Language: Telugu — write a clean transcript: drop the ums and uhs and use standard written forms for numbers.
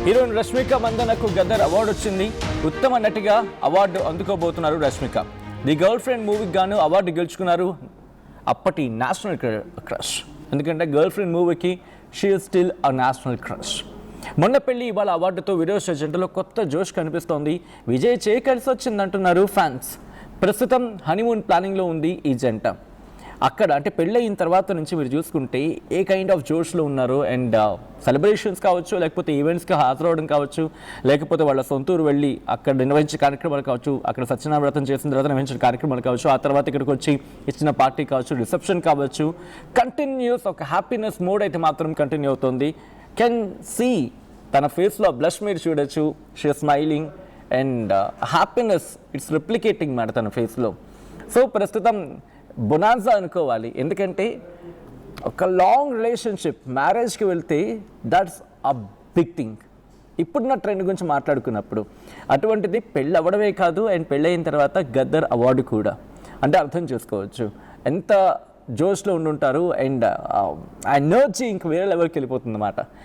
హీరోయిన్ రష్మిక మందనకు గదర్ అవార్డు వచ్చింది. ఉత్తమ నటిగా అవార్డు అందుకోబోతున్నారు రష్మిక. ది గర్ల్ ఫ్రెండ్ మూవీకి గాను అవార్డు గెలుచుకున్నారు. అప్పటి నేషనల్ క్రష్, ఎందుకంటే గర్ల్ ఫ్రెండ్ మూవీకి she is still a national crush. మొన్న పెళ్లి ఇవాళ అవార్డుతో విరోష జంటలో కొత్త జోష్ కనిపిస్తోంది. విజయ్ చేయి కలిసి వచ్చిందంటున్నారు ఫ్యాన్స్. ప్రస్తుతం హనీమూన్ ప్లానింగ్లో ఉంది ఈ జంట. అక్కడ అంటే పెళ్ళయిన తర్వాత నుంచి మీరు చూసుకుంటే ఏ కైండ్ ఆఫ్ జోష్లో ఉన్నారు. అండ్ సెలబ్రేషన్స్ కావచ్చు, లేకపోతే ఈవెంట్స్కి హాజరవడం కావచ్చు, లేకపోతే వాళ్ళ సొంతూరు వెళ్ళి అక్కడ నిర్వహించే కార్యక్రమాలు కావచ్చు, అక్కడ సత్యనారాయణ వ్రతం చేసిన తర్వాత నిర్వహించిన కార్యక్రమాలు కావచ్చు, ఆ తర్వాత ఇక్కడికి వచ్చి ఇచ్చిన పార్టీ కావచ్చు, రిసెప్షన్ కావచ్చు, కంటిన్యూస్ ఒక హ్యాపీనెస్ మోడ్ అయితే మాత్రం కంటిన్యూ అవుతుంది. కెన్ సీ తన ఫేస్లో బ్లష్ మీరు చూడొచ్చు. She smiling and happiness it's replicating మాట తన ఫేస్లో. సో ప్రస్తుతం బొనాన్సా అనుకోవాలి, ఎందుకంటే ఒక లాంగ్ రిలేషన్షిప్ మ్యారేజ్కి వెళ్తే దట్స్ అ బిగ్ థింగ్. ఇప్పుడున్న ట్రెండ్ గురించి మాట్లాడుకున్నప్పుడు అటువంటిది పెళ్ళి అవ్వడమే కాదు, అండ్ పెళ్ళయిన తర్వాత గద్దర్ అవార్డు కూడా. అంటే అర్థం చేసుకోవచ్చు ఎంత జోష్లో ఉండుంటారు. అండ్ ఆ ఎనర్జీ ఇంక వేరే లెవెల్కి వెళ్ళిపోతుంది అన్నమాట.